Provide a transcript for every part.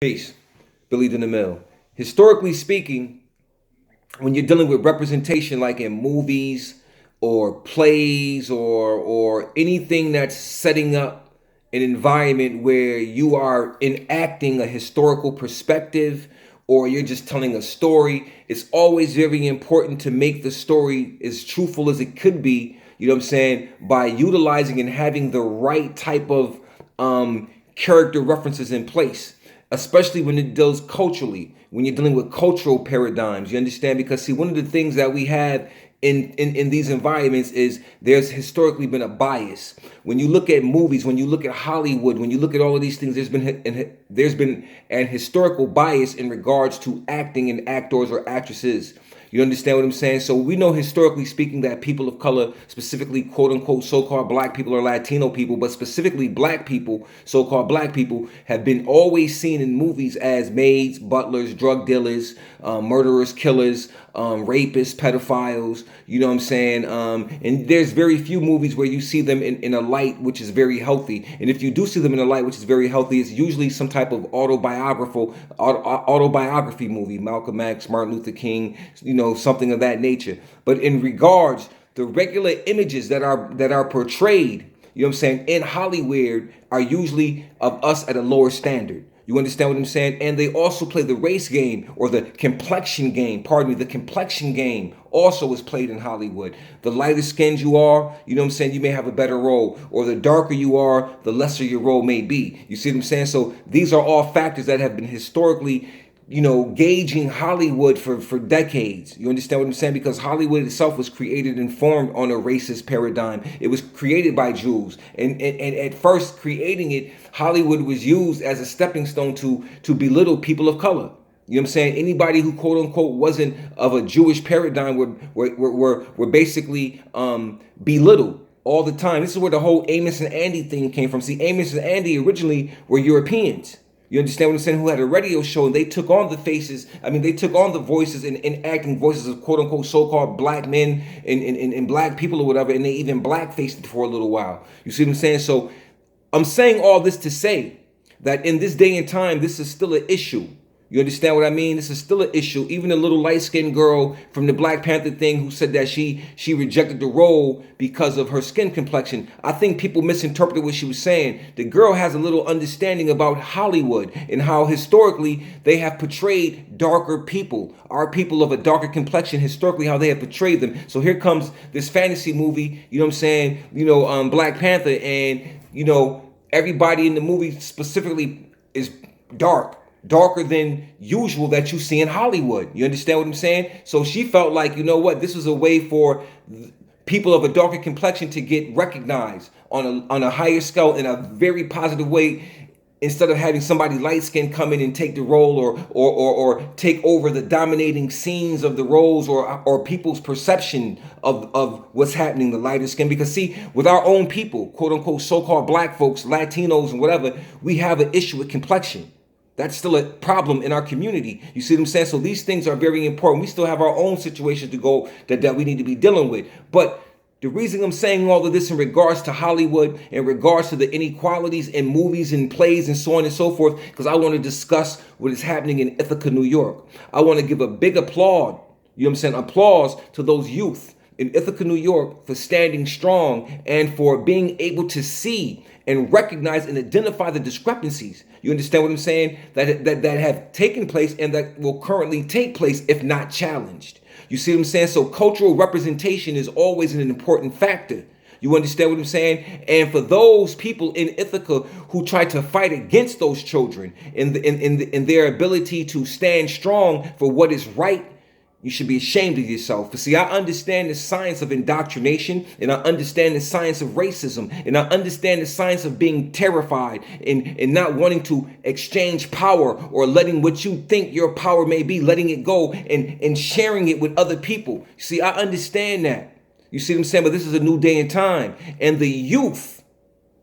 Peace. Billy the Mill. Historically speaking, when you're dealing with representation like in movies or plays or anything that's setting up an environment where you are enacting a historical perspective or you're just telling a story, it's always very important to make the story as truthful as it could be, you know what I'm saying, by utilizing and having the right type of character references in place, especially when it deals culturally, when you're dealing with cultural paradigms. You understand? Because see, one of the things that we have in these environments is there's historically been a bias. When you look at movies, when you look at Hollywood, when you look at all of these things, there's been an historical bias in regards to acting and actors or actresses. You understand what I'm saying? So we know historically speaking that people of color, specifically quote unquote so-called black people or Latino people, but specifically black people, so-called black people, have been always seen in movies as maids, butlers, drug dealers, murderers, killers, rapists, pedophiles, you know what I'm saying? And there's very few movies where you see them in a light which is very healthy. And if you do see them in a light which is very healthy, it's usually some type of autobiography movie, Malcolm X, Martin Luther King, something of that nature. But in regards, the regular images that are portrayed, you know what I'm saying, in Hollywood are usually of us at a lower standard. You understand what I'm saying? And they also play the race game or the complexion game. Pardon me, the complexion game also is played in Hollywood. The lighter skinned you are, you know what I'm saying, you may have a better role. Or the darker you are, the lesser your role may be. You see what I'm saying? So these are all factors that have been historically gauging Hollywood for decades. You understand what I'm saying? Because Hollywood itself was created and formed on a racist paradigm. It was created by Jews. And at first creating it, Hollywood was used as a stepping stone to belittle people of color. You know what I'm saying? Anybody who quote unquote wasn't of a Jewish paradigm were basically belittled all the time. This is where the whole Amos and Andy thing came from. See, Amos and Andy originally were Europeans. You understand what I'm saying? Who had a radio show and they took on the faces. I mean, they took on the voices and acting voices of quote unquote so-called black men and black people or whatever. And they even blackfaced it for a little while. You see what I'm saying? So I'm saying all this to say that in this day and time, this is still an issue. You understand what I mean? This is still an issue. Even a little light-skinned girl from the Black Panther thing who said that she rejected the role because of her skin complexion. I think people misinterpreted what she was saying. The girl has a little understanding about Hollywood and how historically they have portrayed darker people, our people of a darker complexion, historically how they have portrayed them. So here comes this fantasy movie, you know what I'm saying, Black Panther, and, everybody in the movie specifically is darker than usual that you see in Hollywood. You understand what I'm saying? So she felt like, this was a way for people of a darker complexion to get recognized on a higher scale in a very positive way, instead of having somebody light skinned come in and take the role or take over the dominating scenes of the roles or people's perception of what's happening, the lighter skin. Because see, with our own people, quote unquote so-called black folks, Latinos and whatever, we have an issue with complexion. That's still a problem in our community. You see what I'm saying? So these things are very important. We still have our own situations to go that we need to be dealing with. But the reason I'm saying all of this in regards to Hollywood, in regards to the inequalities in movies and plays and so on and so forth, because I want to discuss what is happening in Ithaca, New York. I want to give a big applaud, applause to those youth in Ithaca, New York for standing strong and for being able to see and recognize and identify the discrepancies. You understand what I'm saying? That have taken place and that will currently take place if not challenged. You see what I'm saying? So cultural representation is always an important factor. You understand what I'm saying? And for those people in Ithaca who try to fight against those children in their ability to stand strong for what is right, you should be ashamed of yourself. But see, I understand the science of indoctrination, and I understand the science of racism, and I understand the science of being terrified and not wanting to exchange power or letting what you think your power may be, letting it go and sharing it with other people. See, I understand that. You see what I'm saying? But this is a new day and time. And the youth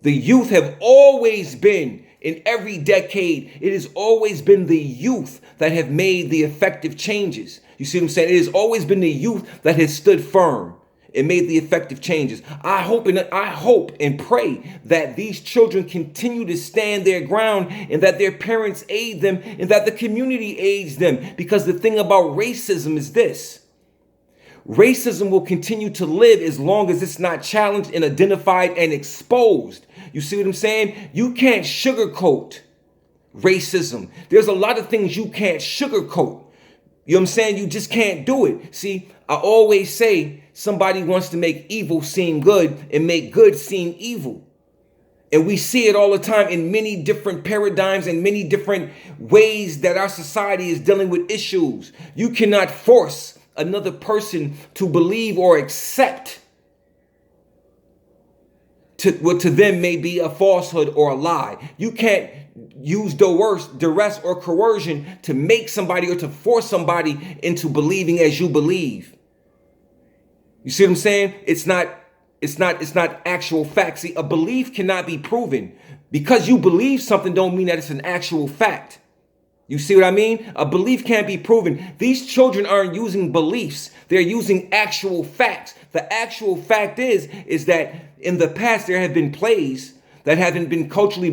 have always been, in every decade, it has always been the youth that have made the effective changes. You see what I'm saying? It has always been the youth that has stood firm. and made the effective changes. I hope and pray that these children continue to stand their ground and that their parents aid them and that the community aids them. Because the thing about racism is this: racism will continue to live as long as it's not challenged and identified and exposed. You see what I'm saying? You can't sugarcoat racism. There's a lot of things you can't sugarcoat. You know what I'm saying? You just can't do it. See, I always say somebody wants to make evil seem good and make good seem evil. And we see it all the time in many different paradigms and many different ways that our society is dealing with issues. You cannot force another person to believe or accept what to them may be a falsehood or a lie. You can't use duress or coercion to make somebody or to force somebody into believing as you believe. You see what I'm saying? It's not actual fact. See, a belief cannot be proven. Because you believe something don't mean that it's an actual fact. You see what I mean? A belief can't be proven. These children aren't using beliefs. They're using actual facts. The actual fact is that in the past there have been plays that haven't been culturally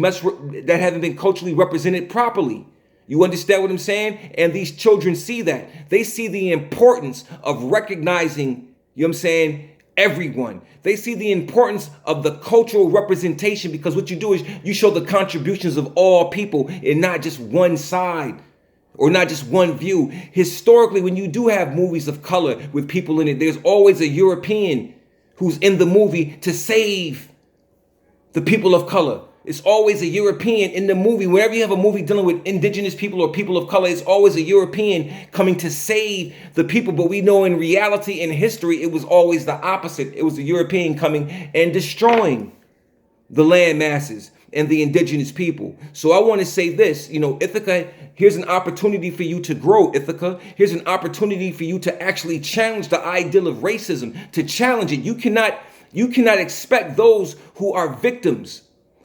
represented properly. You understand what I'm saying? And these children see that. They see the importance of recognizing, you know what I'm saying, everyone. They see the importance of the cultural representation, because what you do is you show the contributions of all people and not just one side or not just one view. Historically, when you do have movies of color with people in it, there's always a European who's in the movie to save the people of color. It's always a European in the movie. Whenever you have a movie dealing with indigenous people or people of color, it's always a European coming to save the people. But we know in reality, in history, it was always the opposite. It was the European coming and destroying the land masses and the indigenous people. So I want to say this, Ithaca, here's an opportunity for you to grow, Ithaca. Here's an opportunity for you to actually challenge the ideal of racism, to challenge it. You cannot expect those who are victims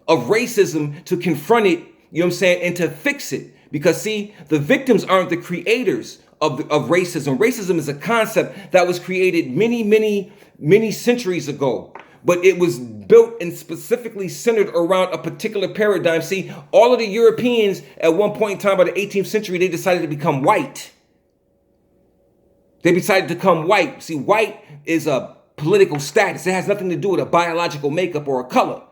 of racism to confront it, you know what I'm saying, and to fix it. Because see, the victims aren't the creators of racism. Racism is a concept that was created many centuries ago. But it was built and specifically centered around a particular paradigm. See, all of the Europeans at one point in time, by the 18th century, they decided to become white. They decided to become white. See, white is a political status. It has nothing to do with a biological makeup or a color.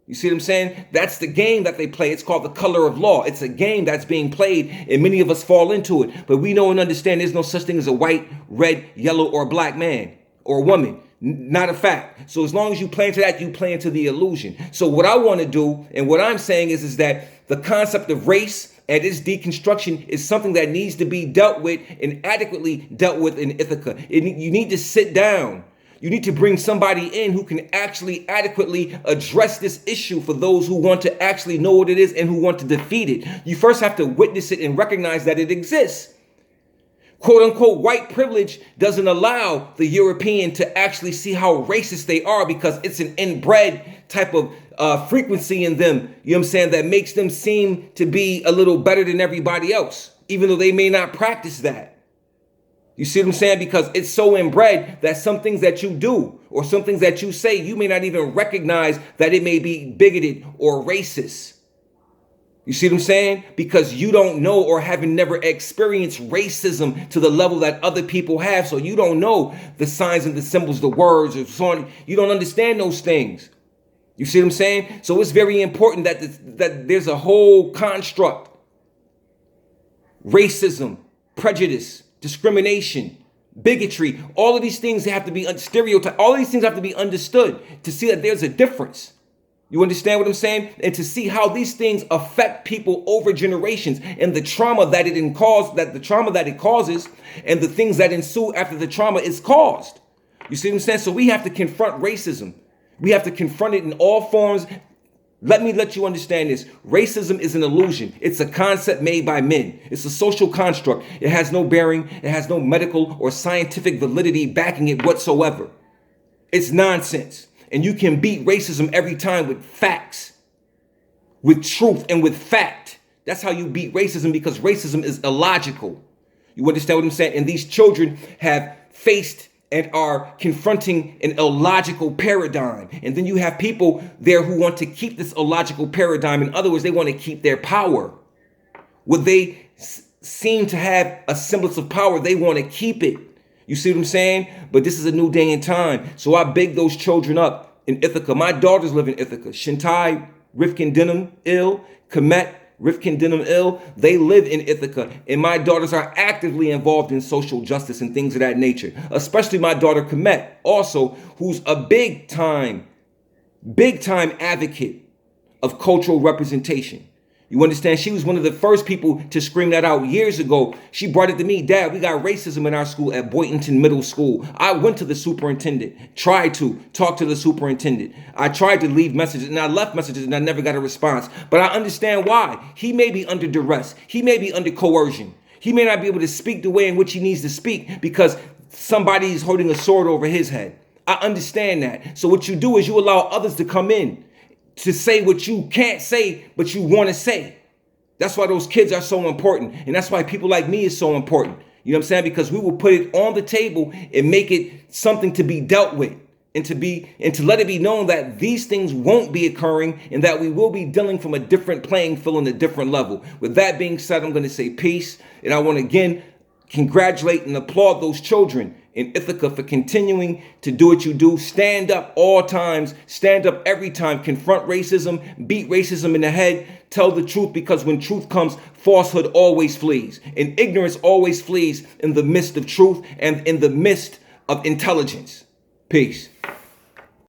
You see what I'm saying? That's the game that they play. It's called the color of law. It's a game that's being played, and many of us fall into it. But we know and understand there's no such thing as a white, red, yellow, or black man or woman. Not a fact. So as long as you play into that, you play into the illusion. So what I want to do, and what I'm saying is that the concept of race and its deconstruction is something that needs to be dealt with and adequately dealt with in Ithaca. You need to sit down. You need to bring somebody in who can actually adequately address this issue for those who want to actually know what it is and who want to defeat it. You first have to witness it and recognize that it exists. Quote unquote, white privilege doesn't allow the European to actually see how racist they are, because it's an inbred type of frequency in them, you know what I'm saying, that makes them seem to be a little better than everybody else, even though they may not practice that. You see what I'm saying? Because it's so inbred that some things that you do or some things that you say, you may not even recognize that it may be bigoted or racist. You see what I'm saying? Because you don't know or haven't never experienced racism to the level that other people have. So you don't know the signs and the symbols, the words, or so on. You don't understand those things. You see what I'm saying? So it's very important that there's a whole construct. Racism, prejudice, discrimination, bigotry, all of these things have to be stereotyped. All of these things have to be understood to see that there's a difference. You understand what I'm saying? And to see how these things affect people over generations and the trauma that it causes and the things that ensue after the trauma is caused. You see what I'm saying? So we have to confront racism. We have to confront it in all forms. Let me let you understand this. Racism is an illusion. It's a concept made by men. It's a social construct. It has no bearing. It has no medical or scientific validity backing it whatsoever. It's nonsense. And you can beat racism every time with facts, with truth, and with fact. That's how you beat racism, because racism is illogical. You understand what I'm saying? And these children have faced and are confronting an illogical paradigm. And then you have people there who want to keep this illogical paradigm. In other words, they want to keep their power. What they seem to have a semblance of power, they want to keep it. You see what I'm saying? But this is a new day and time. So I beg those children up in Ithaca. My daughters live in Ithaca. Shintai, Rifkin Denham, Ill, Komet, Rifkin Denham, Ill. They live in Ithaca. And my daughters are actively involved in social justice and things of that nature. Especially my daughter Komet, also, who's a big time advocate of cultural representation. You understand? She was one of the first people to scream that out years ago. She brought it to me. Dad, we got racism in our school at Boynton Middle School. I went to the superintendent, tried to talk to the superintendent. I tried to leave messages and I left messages and I never got a response. But I understand why. He may be under duress. He may be under coercion. He may not be able to speak the way in which he needs to speak because somebody is holding a sword over his head. I understand that. So what you do is you allow others to come in to say what you can't say, but you want to say. That's why those kids are so important. And that's why people like me is so important. You know what I'm saying? Because we will put it on the table and make it something to be dealt with and to let it be known that these things won't be occurring and that we will be dealing from a different playing field and a different level. With that being said, I'm going to say peace. And I want to again congratulate and applaud those children in Ithaca for continuing to do what you do. Stand up all times. Stand up every time. Confront racism. Beat racism in the head. Tell the truth, because when truth comes, falsehood always flees. And ignorance always flees in the midst of truth and in the midst of intelligence. Peace.